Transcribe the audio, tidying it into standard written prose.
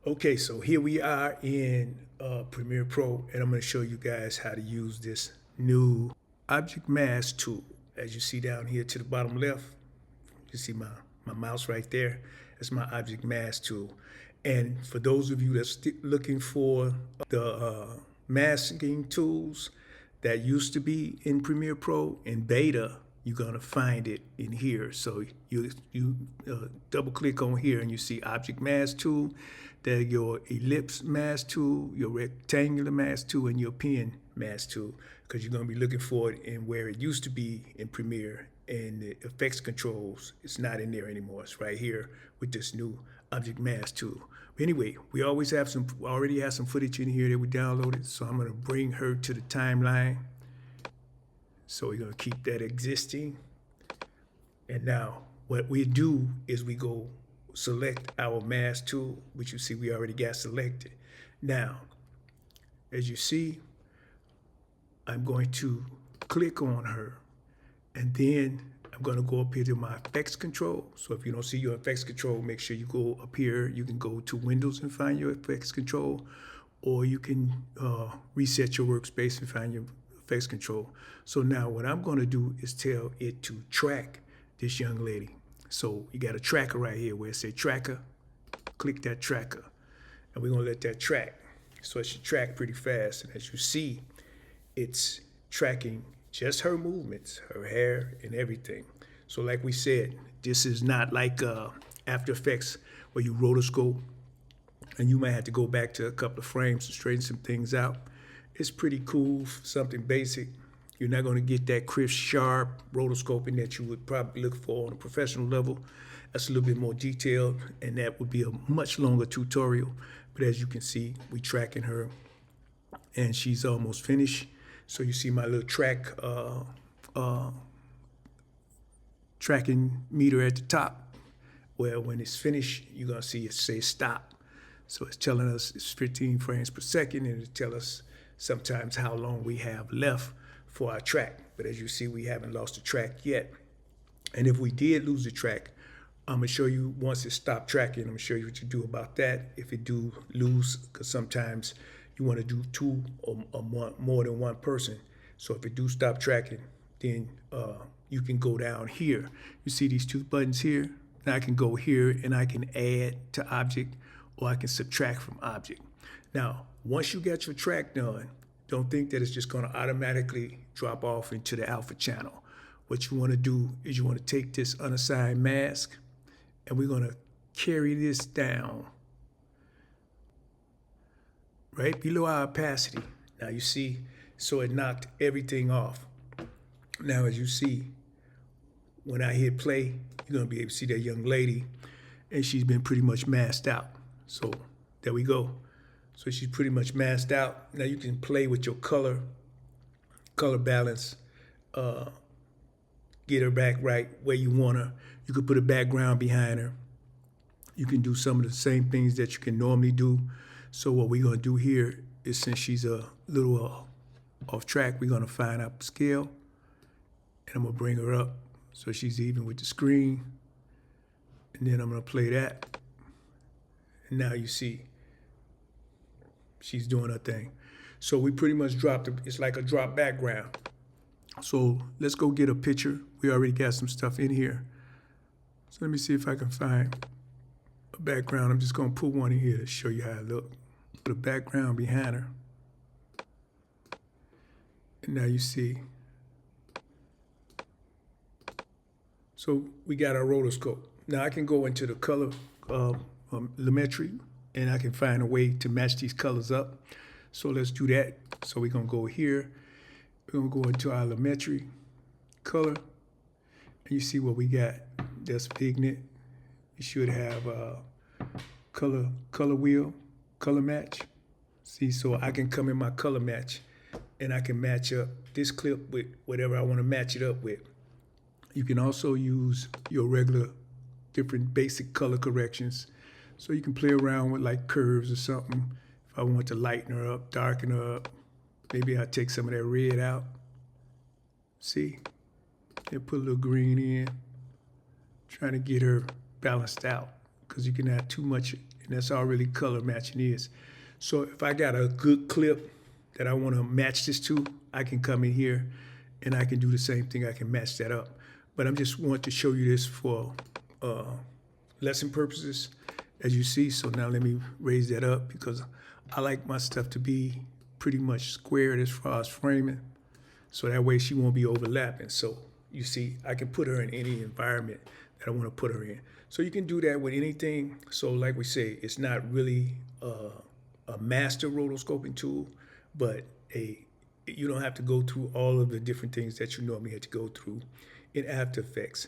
Okay, so here we are in Premiere Pro, and I'm going to show you guys how to use this new Object Mask tool. As you see down here to the bottom left, you see my mouse right there. That's my Object Mask tool. And for those of you that's looking for the masking tools that used to be in Premiere Pro in beta, you're gonna find it in here. So you double click on here and you see Object Mask tool, then your ellipse mask tool, your rectangular mask tool, and your pen mask tool, because you're gonna be looking for it in where it used to be in Premiere. And the effects controls, it's not in there anymore. It's right here with this new Object Mask tool. But anyway, we already have some footage in here that we downloaded, so I'm gonna bring her to the timeline. So we're gonna keep that existing. And now what we do is we go select our mask tool, which you see we already got selected. Now, as you see, I'm going to click on her, and then I'm gonna go up here to my effects control. So if you don't see your effects control, make sure you go up here. You can go to Windows and find your effects control, or you can reset your workspace and find your effects control. So now what I'm gonna do is tell it to track this young lady. So you got a tracker right here where it says tracker. Click that tracker, and we're gonna let that track. So it should track pretty fast, and as you see, it's tracking just her movements, her hair, and everything. So like we said, this is not like After Effects where you rotoscope and you might have to go back to a couple of frames to straighten some things out. It's pretty cool, something basic. You're not going to get that crisp, sharp rotoscoping that you would probably look for on a professional level. That's a little bit more detailed, and that would be a much longer tutorial. But as you can see, we tracking her, and she's almost finished. So you see my little tracking meter at the top, where when it's finished, you're gonna see it say stop. So it's telling us it's 15 frames per second, and it tells us sometimes how long we have left for our track. But as you see, we haven't lost the track yet. And if we did lose the track, I'm gonna show you once it stopped tracking, I'm gonna show you what you do about that. If it do lose, because sometimes you wanna do two or more than one person. So if it do stop tracking, then you can go down here. You see these two buttons here? Now I can go here and I can add to object, or I can subtract from object. Now, once you get your track done, don't think that it's just gonna automatically drop off into the alpha channel. What you wanna do is you wanna take this unassigned mask, and we're gonna carry this down right below our opacity. Now you see, so it knocked everything off. Now as you see, when I hit play, you're gonna be able to see that young lady, and she's been pretty much masked out. So there we go. So she's pretty much masked out. Now you can play with your color balance, get her back right where you want her. You could put a background behind her. You can do some of the same things that you can normally do. So what we're gonna do here is, since she's a little off track, we're gonna find out scale, and I'm gonna bring her up so she's even with the screen. And then I'm gonna play that. And now you see, she's doing her thing. So we pretty much dropped, it's like a drop background. So let's go get a picture. We already got some stuff in here. So let me see if I can find a background. I'm just gonna put one in here to show you how it looks. Put a background behind her. And now you see. So we got our rotoscope. Now I can go into the color lumetri, and I can find a way to match these colors up. So let's do that. So we're gonna go here. We're gonna go into our lumetri color, and you see what we got. That's Vignette. You should have color wheel, color match. See, so I can come in my color match, and I can match up this clip with whatever I want to match it up with. You can also use your regular different basic color corrections. So you can play around with like curves or something. If I want to lighten her up, darken her up, maybe I'll take some of that red out. See? And put a little green in. Trying to get her balanced out, because you can add too much And that's all really color matching is. So if I got a good clip that I want to match this to, I can come in here and I can do the same thing. I can match that up. But I'm just want to show you this for lesson purposes, as you see. So now let me raise that up because I like my stuff to be pretty much squared as far as framing. So that way she won't be overlapping. So you see, I can put her in any environment that I want to put her in. So you can do that with anything. So like we say, it's not really a master rotoscoping tool, but you don't have to go through all of the different things that you normally have to go through in After Effects.